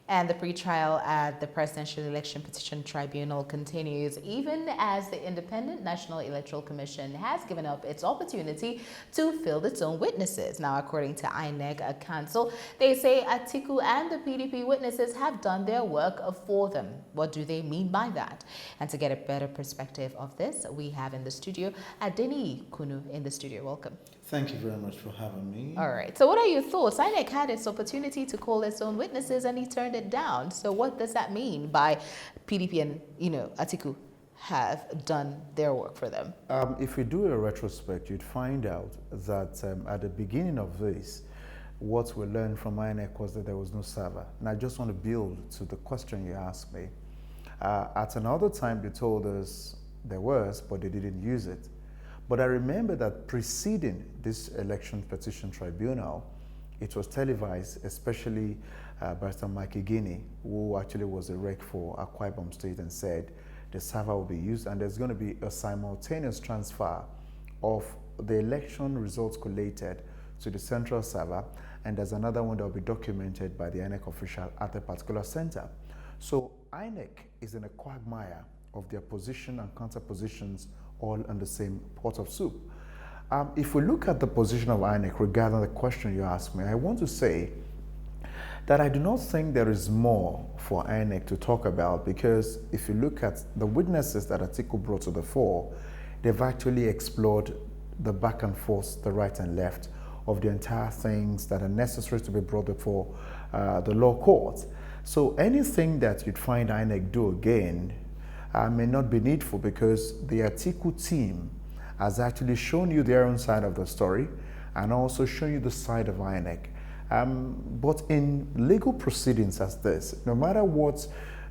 And the pretrial at the Presidential Election Petition Tribunal continues, even as the Independent National Electoral Commission has given up its opportunity to field its own witnesses. Now, according to Inec Council, they say Atiku and the PDP witnesses have done their work for them. What do they mean by that? And to get a better perspective of this, we have in the studio Adeni Kunu in the studio. Welcome. Thank you very much for having me. All right. So what are your thoughts? INEC had its opportunity to call its own witnesses and he turned it down. So what does that mean by PDP and, Atiku have done their work for them? If we do a retrospect, you'd find out that at the beginning of this, what we learned from INEC was that there was no server. And I just want to build to the question you asked me. At another time, they told us there was, but they didn't use it. But I remember that preceding this election petition tribunal, it was televised, especially by Mr. Mike Igini, who actually was a rec for Akwa Ibom State, and said the server will be used and there's going to be a simultaneous transfer of the election results collated to the central server, and there's another one that will be documented by the INEC official at a particular center. So INEC is in a quagmire of their position and counter positions all in the same pot of soup. If we look at the position of INEC regarding the question you asked me, I want to say that I do not think there is more for INEC to talk about, because if you look at the witnesses that Atiku brought to the fore, they've actually explored the back and forth, the right and left of the entire things that are necessary to be brought before the law court. So anything that you'd find INEC do again may not be needful, because the Atiku team has actually shown you their own side of the story and also shown you the side of INEC. But in legal proceedings as this, no matter what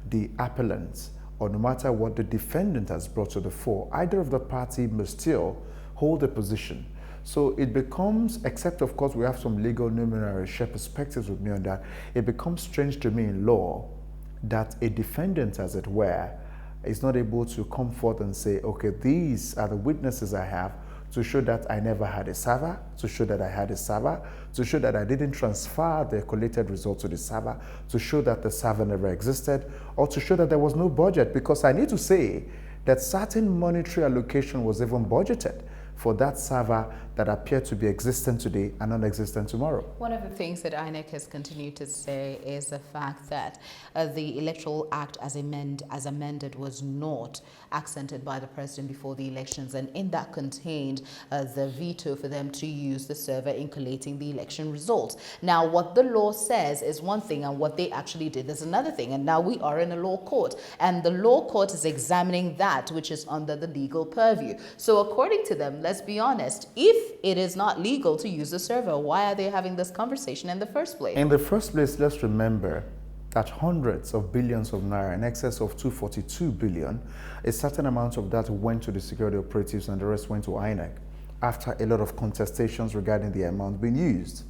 the appellant or no matter what the defendant has brought to the fore, either of the party must still hold a position. So it becomes, except of course we have some legal numerary share perspectives with me on that, it becomes strange to me in law that a defendant, as it were, is not able to come forth and say, okay, these are the witnesses I have to show that I never had a server, to show that I had a server, to show that I didn't transfer the collated results to the server, to show that the server never existed, or to show that there was no budget, because I need to say that certain monetary allocation was even budgeted for that server that appeared to be existent today and non-existent tomorrow. One of the things that INEC has continued to say is the fact that the Electoral Act as amended was not accented by the president before the elections, and in that contained the veto for them to use the server in collating the election results. Now, what the law says is one thing, and what they actually did is another thing, and now we are in a law court, and the law court is examining that which is under the legal purview. So according to them, let's be honest, if it is not legal to use the server, why are they having this conversation in the first place? In the first place, let's remember that hundreds of billions of naira, in excess of 242 billion, a certain amount of that went to the security operatives and the rest went to INEC after a lot of contestations regarding the amount being used.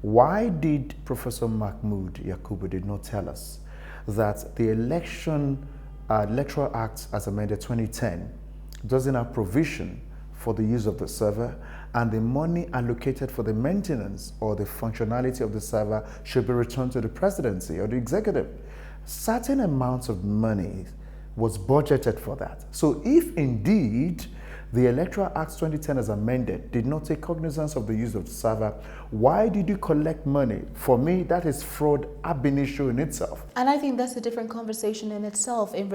Why did Professor Mahmood Yakubu did not tell us that the Electoral Act as amended 2010 doesn't have provision for the use of the server, and the money allocated for the maintenance or the functionality of the server should be returned to the presidency or the executive? Certain amounts of money was budgeted for that. So if indeed the Electoral Act 2010 as amended did not take cognizance of the use of the server, why did you collect money? For me, that is fraud ab initio in itself. And I think that's a different conversation in itself in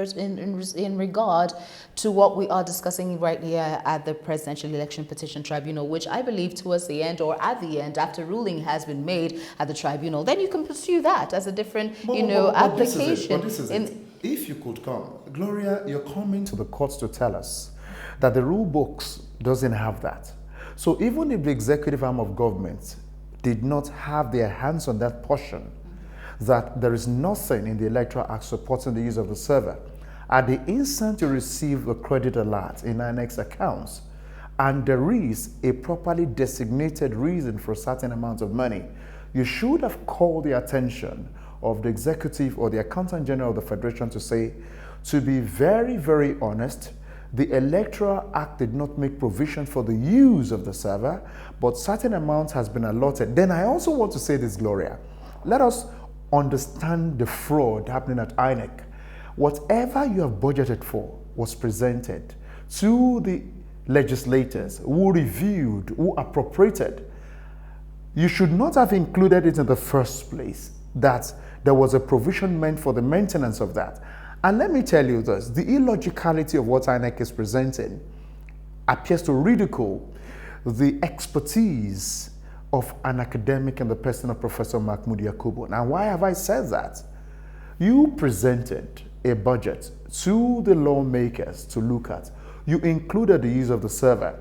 regard to what we are discussing right here at the Presidential Election Petition Tribunal, which I believe towards the end or at the end, after ruling has been made at the tribunal, then you can pursue that as a different, application. This is it. If you could come, Gloria, you're coming to the courts to tell us that the rule books doesn't have that. So even if the executive arm of government did not have their hands on that portion, that there is nothing in the Electoral Act supporting the use of the server, at the instant you receive a credit alert in INEC's accounts, and there is a properly designated reason for a certain amount of money, you should have called the attention of the executive or the accountant general of the Federation to say, to be very, very honest, the Electoral Act did not make provision for the use of the server, but certain amount has been allotted. Then I also want to say this, Gloria. Let us understand the fraud happening at Inec. Whatever you have budgeted for was presented to the legislators who reviewed, who appropriated. You should not have included it in the first place, that there was a provision meant for the maintenance of that. And let me tell you this, the illogicality of what Inec is presenting appears to ridicule the expertise of an academic in the person of Professor Mahmoud Yakubu. Now, why have I said that? You presented a budget to the lawmakers to look at. You included the use of the server.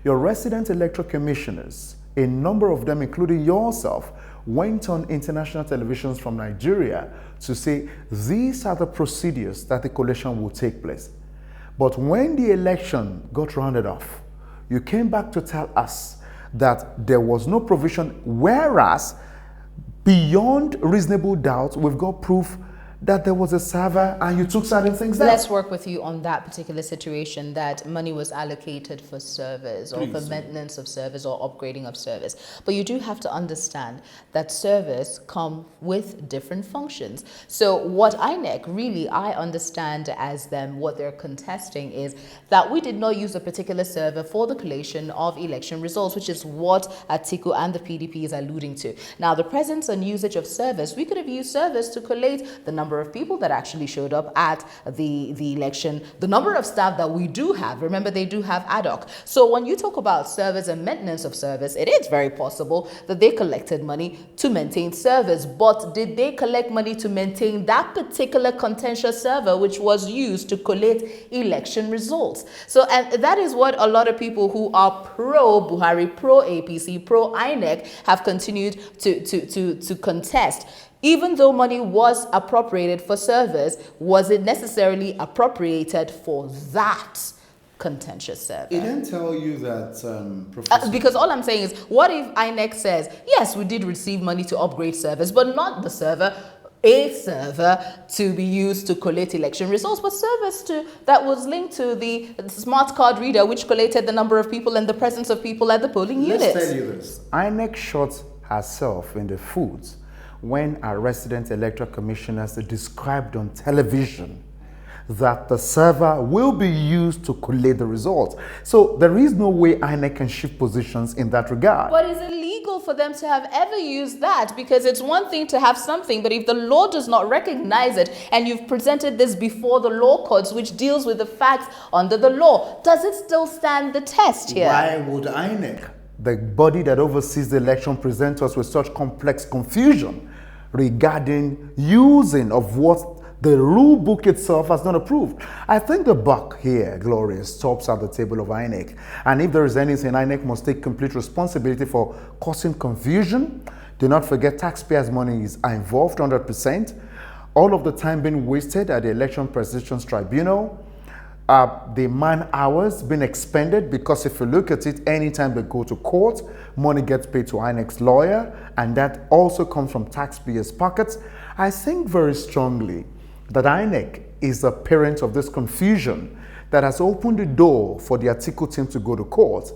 Your resident electoral commissioners, a number of them, including yourself, went on international televisions from Nigeria to say these are the procedures that the collation will take place. But when the election got rounded off, you came back to tell us that there was no provision, whereas beyond reasonable doubt, we've got proof that there was a server and you took certain things down. Let's work with you on that particular situation, that money was allocated for servers or for maintenance of servers or upgrading of servers. But you do have to understand that servers come with different functions. So what Inec really, I understand as them, what they're contesting is that we did not use a particular server for the collation of election results, which is what Atiku and the PDP is alluding to. Now, the presence and usage of servers, we could have used servers to collate the number of people that actually showed up at the election, the number of staff that we do have. Remember, they do have ad hoc. So when you talk about servers and maintenance of servers, it is very possible that they collected money to maintain servers. But did they collect money to maintain that particular contentious server which was used to collate election results? So, and that is what a lot of people who are pro-Buhari, pro-APC, pro-INEC have continued to contest. Even though money was appropriated for servers, was it necessarily appropriated for that contentious server? It didn't tell you that, because all I'm saying is, what if INEC says, yes, we did receive money to upgrade servers, but not the server, a server to be used to collate election results, but servers that was linked to the smart card reader, which collated the number of people and the presence of people at the polling units. Let's tell you this. INEC shot herself in the foot when our resident electoral commissioners described on television that the server will be used to collate the results. So there is no way INEC can shift positions in that regard. But is it legal for them to have ever used that? Because it's one thing to have something, but if the law does not recognize it, and you've presented this before the law courts, which deals with the facts under the law, does it still stand the test here? Why would INEC, the body that oversees the election, present us with such complex confusion regarding using of what the rule book itself has not approved? I think the buck here, Gloria, stops at the table of INEC. And if there is anything, INEC must take complete responsibility for causing confusion. Do not forget, taxpayers' money is involved 100%. All of the time being wasted at the Election Precisions Tribunal. The man hours being expended, because if you look at it, anytime they go to court, money gets paid to INEC's lawyer, and that also comes from taxpayers' pockets. I think very strongly that INEC is the parent of this confusion that has opened the door for the Atiku team to go to court.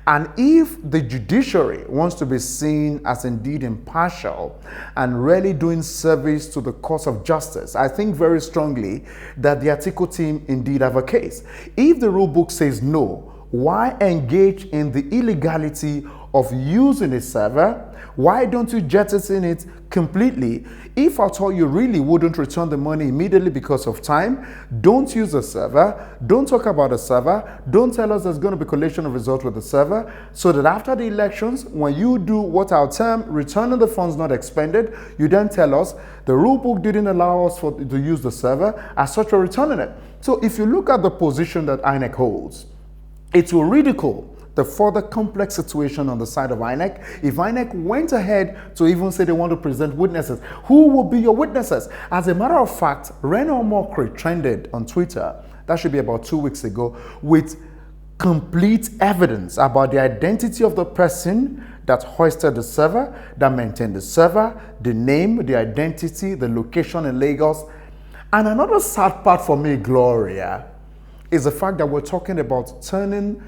And if the judiciary wants to be seen as indeed impartial and really doing service to the cause of justice, I think very strongly that the Atiku team indeed have a case. If the rule book says no, why engage in the illegality of using a server? Why don't you jettison it completely? If at all you really wouldn't return the money immediately because of time, don't use the server. Don't talk about the server. Don't tell us there's going to be collation of results with the server, so that after the elections, when you do what our term returning the funds not expended, you then tell us the rule book didn't allow us to use the server, as such we're returning it. So if you look at the position that INEC holds, it will ridicule the further complex situation on the side of INEC. If INEC went ahead to even say they want to present witnesses, who will be your witnesses? As a matter of fact, Reno Mokri trended on Twitter, that should be about 2 weeks ago, with complete evidence about the identity of the person that hoisted the server, that maintained the server, the name, the identity, the location in Lagos. And another sad part for me, Gloria, is the fact that we're talking about turning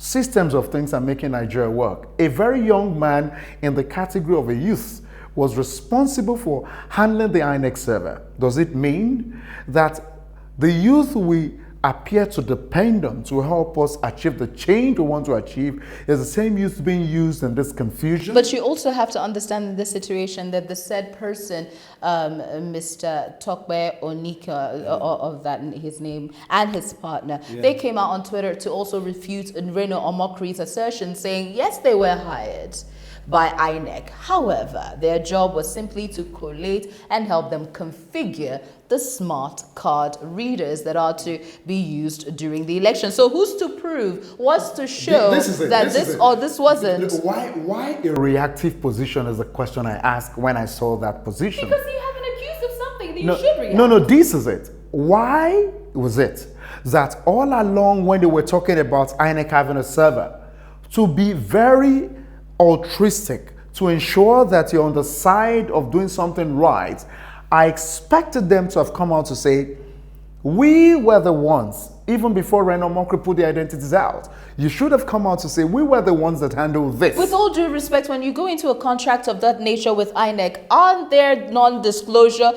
systems of things and making Nigeria work. A very young man in the category of a youth was responsible for handling the Inec server, does it mean that the youth we appear to depend on to help us achieve the change we want to achieve is the same youth being used in this confusion? But you also have to understand in this situation that the said person, Mr. Tokwe Onika, of that his name, and his partner, they came out on Twitter to also refute Reno Omokri's assertion, saying yes, they were hired by Inec. However, their job was simply to collate and help them configure the smart card readers that are to be used during the election. So who's to prove, what's to show that this or this wasn't? Why a reactive position is the question I asked when I saw that position. Because you have been accused of something that you should react. No, this is it. Why was it that all along when they were talking about Inec having a server, to be very altruistic, to ensure that you're on the side of doing something right, I expected them to have come out to say, we were the ones, even before Reno Omokri put the identities out, you should have come out to say, we were the ones that handled this. With all due respect, when you go into a contract of that nature with Inec, aren't there non-disclosure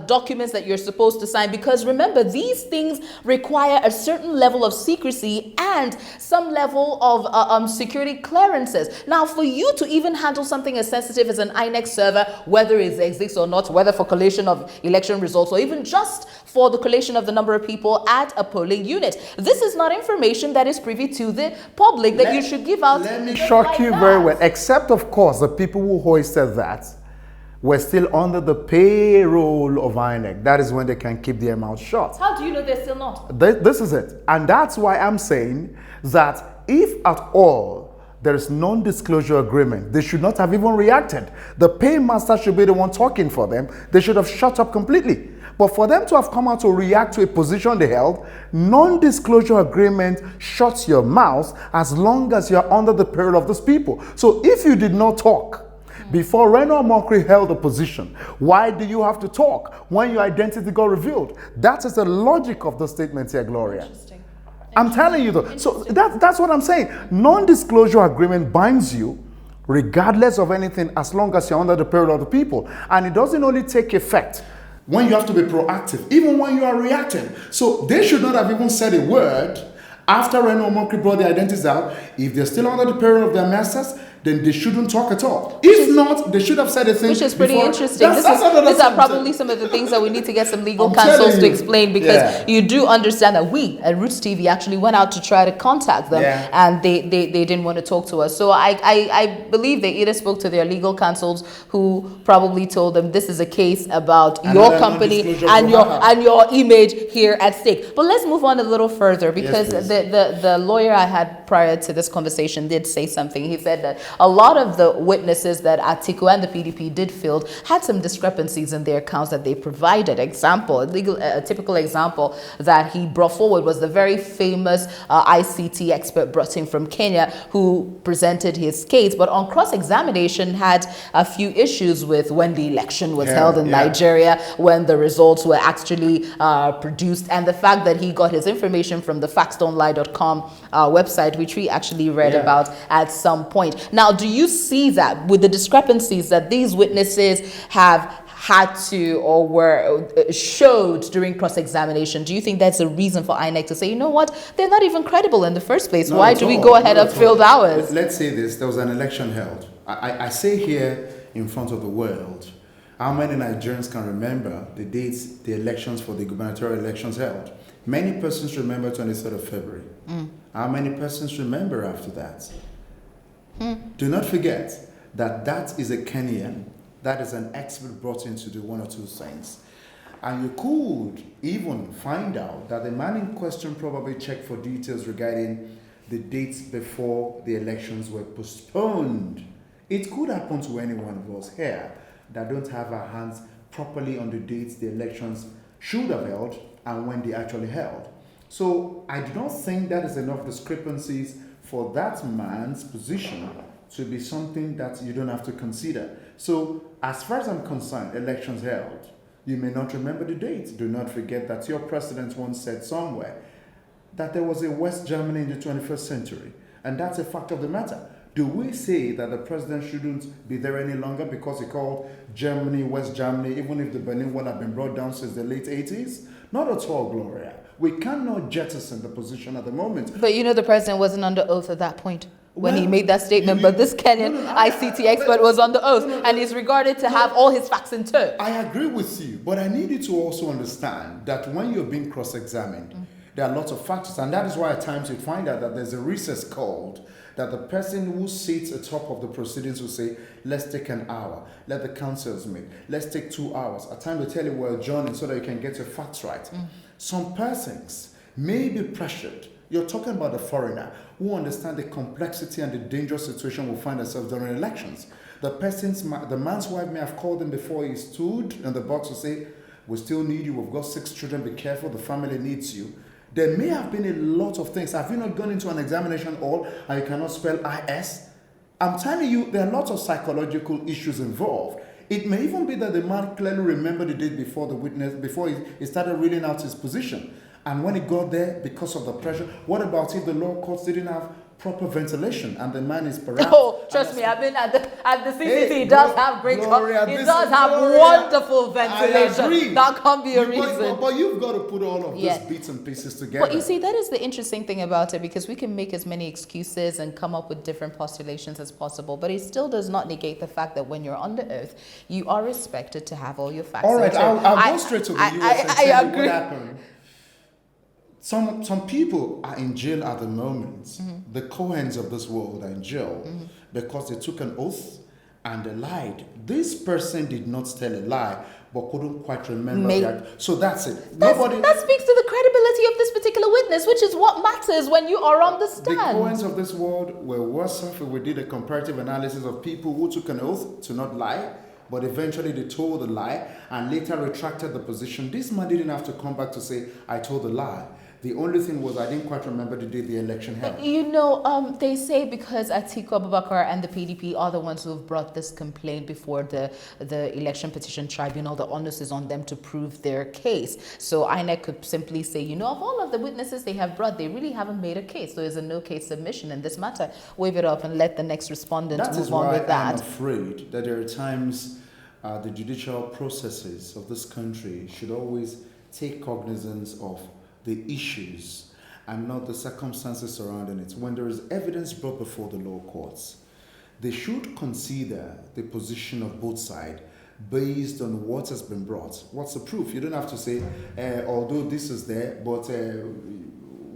documents that you're supposed to sign? Because remember, these things require a certain level of secrecy and some level of security clearances. Now, for you to even handle something as sensitive as an Inec server, whether it exists or not, whether for collation of election results or even just for the collation of the number of people at a polling unit, this is not information that is privy to the public that you should give out. Let me shock you very well, except of course the people who hoisted that were still under the payroll of Inec. That is when they can keep their mouth shut. How do you know they're still not? This is it. And that's why I'm saying that if at all there is non-disclosure agreement, they should not have even reacted. The paymaster should be the one talking for them. They should have shut up completely. But for them to have come out to react to a position they held, non-disclosure agreement shuts your mouth as long as you're under the payroll of those people. So if you did not talk before Reno Omokri held a position, why do you have to talk when your identity got revealed? That is the logic of the statement here, Gloria. Interesting. I'm telling you though. So that's what I'm saying. Non-disclosure agreement binds you regardless of anything as long as you're under the payroll of the people. And it doesn't only take effect when you have to be proactive, even when you are reacting. So they should not have even said a word after Reno Omokri brought the identities out. If they're still under the payroll of their masters, then they shouldn't talk at all. If not, they should have said a thing. Which is pretty interesting. These are probably some of the things that we need to get some legal counsels to explain, because you do understand that we at Rootstv actually went out to try to contact them and they didn't want to talk to us. So I believe they either spoke to their legal counsels who probably told them this is a case about your company and your image here at stake. But let's move on a little further, because the lawyer I had prior to this conversation did say something. He said that a lot of the witnesses that Atiku and the PDP did field had some discrepancies in their accounts that they provided. A typical example that he brought forward was the very famous ICT expert brought in from Kenya who presented his case, but on cross-examination had a few issues with when the election was held in Nigeria, when the results were actually produced, and the fact that he got his information from the factsdon'tlie.com website, which we actually read about at some point. Now, do you see that with the discrepancies that these witnesses have had to or were showed during cross-examination, do you think that's a reason for Inec to say, you know what, they're not even credible in the first place? Why do we go ahead and fill ours? Let's say this, there was an election held. I say here in front of the world, how many Nigerians can remember the dates the elections for the gubernatorial elections held? Many persons remember 23rd of February. How many persons remember after that? Do not forget that that is a Kenyan, that is an expert brought in to do one or two things. And you could even find out that the man in question probably checked for details regarding the dates before the elections were postponed. It could happen to any one of us here that don't have our hands properly on the dates the elections should have held and when they actually held. So I do not think that is enough discrepancies for that man's position to be something that you don't have to consider. So as far as I'm concerned, elections held, you may not remember the dates. Do not forget that your president once said somewhere that there was a West Germany in the 21st century. And that's a fact of the matter. Do we say that the president shouldn't be there any longer because he called Germany, West Germany, even if the Berlin Wall had been brought down since the late 80s? Not at all, Gloria. We cannot jettison the position at the moment. But the president wasn't under oath at that point when he made that statement. But this Kenyan ICT expert was on the oath, and is regarded to have all his facts in tow. I agree with you, but I need you to also understand that when you're being cross-examined, there are lots of factors, and that is why at times you find out that there's a recess called, that the person who sits atop of the proceedings will say, let's take an hour, let the counsels meet, let's take 2 hours. At times they tell you we're adjourning so that you can get your facts right. Some persons may be pressured. You're talking about a foreigner who understand the complexity and the dangerous situation we find ourselves during elections. The man's wife may have called him before he stood in the box to say, we still need you, we've got 6 children, be careful, the family needs you. There may have been a lot of things. Have you not gone into an examination hall and you cannot spell IS? I'm telling you, there are lots of psychological issues involved. It may even be that the man clearly remembered the date before the witness, before he started reading out his position. And when he got there, because of the pressure, what about if the law courts didn't have proper ventilation and the man is perhaps... Oh, trust me, I've been at the CCT. Hey, it does have great... It does have wonderful ventilation. I agree. That can't be a reason. But you've got to put all of these bits and pieces together. But you see, that is the interesting thing about it, because we can make as many excuses and come up with different postulations as possible, but it still does not negate the fact that when you're under oath, you are expected to have all your facts. All right, I'll go straight to the US and tell you what happened. Some people are in jail at the moment. The Cohens of this world are in jail because they took an oath and they lied. This person did not tell a lie, but couldn't quite remember that. So that's it. That speaks to the credibility of this particular witness, which is what matters when you are on the stand. The Cohens of this world were worse off if we did a comparative analysis of people who took an oath to not lie, but eventually they told a lie and later retracted the position. This man didn't have to come back to say, I told a lie. The only thing was I didn't quite remember the day the election held. They say because Atiku Abubakar and the PDP are the ones who have brought this complaint before the election petition tribunal, the onus is on them to prove their case. So Inec could simply say, of all of the witnesses they have brought, they really haven't made a case. So there's a no case submission in this matter. Wave it up and let the next respondent move on with that. I'm afraid that there are times the judicial processes of this country should always take cognizance of the issues and not the circumstances surrounding it. When there is evidence brought before the law courts, they should consider the position of both sides based on what has been brought. What's the proof? You don't have to say, although this is there, but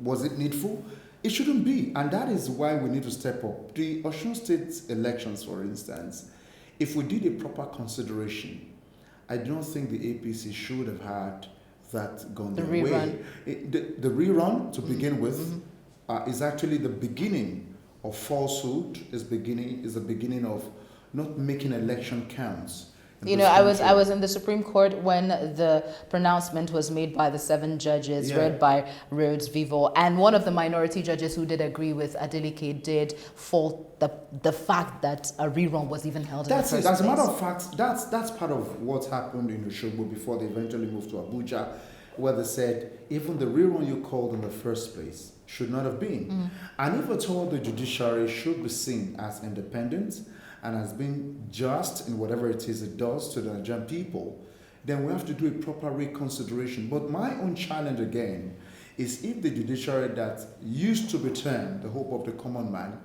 was it needful? It shouldn't be. And that is why we need to step up. The Osun State elections, for instance, if we did a proper consideration, I don't think the APC should have had that gone their way. The rerun, to begin with, is actually the beginning of falsehood, is the beginning of not making election counts. I was in the Supreme Court when the pronouncement was made by the 7 judges, read by Rootstv, and one of the minority judges who did agree with Adeleke did fault the fact that a rerun was even held in the first place. As a matter of fact, that's part of what happened in Osogbo before they eventually moved to Abuja, where they said even the rerun you called in the first place should not have been. And if at all the judiciary should be seen as independent and as being just in whatever it is it does to the Nigerian people, then we have to do a proper reconsideration. But my own challenge again is if the judiciary that used to be termed the hope of the common man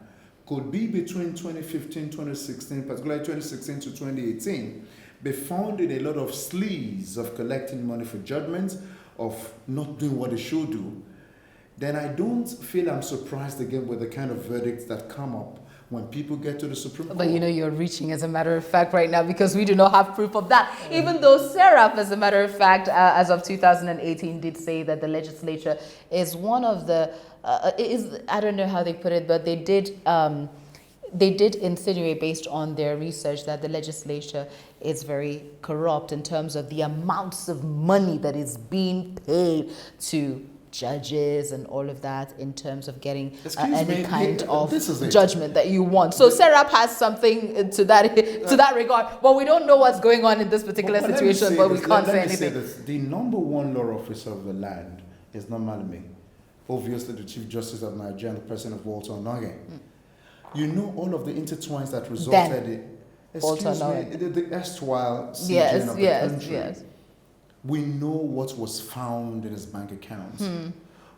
could be between 2015, 2016, particularly 2016 to 2018, be found in a lot of sleaze of collecting money for judgments, of not doing what they should do, then I don't feel I'm surprised again with the kind of verdicts that come up when people get to the Supreme Court. But you're reaching, as a matter of fact, right now, because we do not have proof of that. Even though Serap, as a matter of fact, as of 2018, did say that the legislature is one of the, I don't know how they put it, but they did insinuate, based on their research, that the legislature is very corrupt in terms of the amounts of money that is being paid to judges and all of that in terms of getting any kind of judgment that you want. So Serap has something to that regard, but we don't know what's going on in this particular situation, but we can't say anything. The number one law officer of the land is not Malami, obviously the Chief Justice of Nigeria and the President of Walter Onage. You know all of the intertwines that resulted in, excuse me, the erstwhile CGN of the country. Yes. We know what was found in his bank accounts.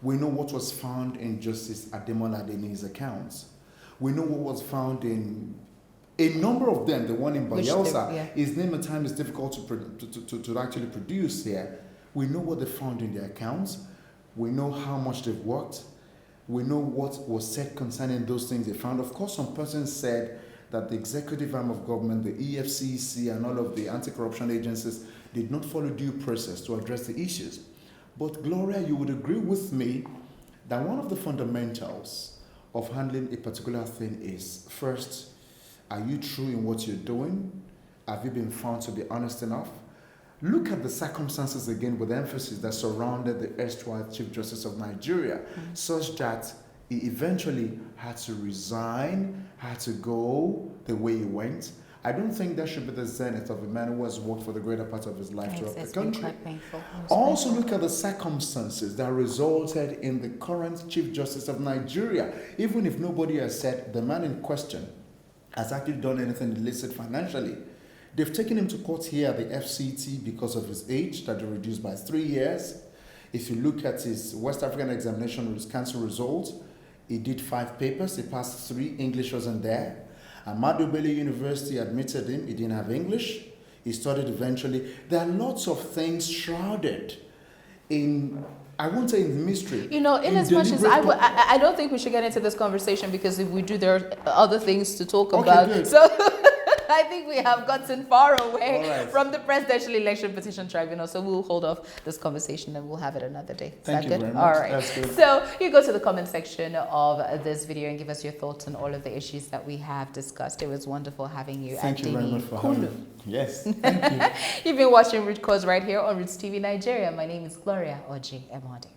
We know what was found in Justice Ademola Adeniyi's accounts. We know what was found in a number of them. The one in Bayelsa, his name at times is difficult to actually produce here. We know what they found in their accounts. We know how much they've worked. We know what was said concerning those things they found. Of course, some persons said that the executive arm of government, the EFCC, and all of the anti-corruption agencies did not follow due process to address the issues. But Gloria, you would agree with me that one of the fundamentals of handling a particular thing is, first, are you true in what you're doing? Have you been found to be honest enough? Look at the circumstances again with emphasis that surrounded the erstwhile Chief Justice of Nigeria, such that he eventually had to resign, had to go the way he went. I don't think that should be the zenith of a man who has worked for the greater part of his life throughout the country. Also look at the circumstances that resulted in the current Chief Justice of Nigeria. Even if nobody has said the man in question has actually done anything illicit financially, they've taken him to court here at the FCT because of his age that they reduced by 3 years. If you look at his West African examination council results, he did 5 papers, he passed 3, English wasn't there. Ahmadu Bello University admitted him, he didn't have English, he studied eventually. There are lots of things shrouded in, I won't say in mystery. You know, in as much as I don't think we should get into this conversation, because if we do, there are other things to talk about. Good. So I think we have gotten far away from the presidential election petition tribunal. So we'll hold off this conversation and we'll have it another day. Thank you very much. All right. That's good. So you go to the comment section of this video and give us your thoughts on all of the issues that we have discussed. It was wonderful having you. Thank you very much for having me. Yes, thank you. You've been watching Root Cause right here on Rootstv Nigeria. My name is Gloria Oji Emodi.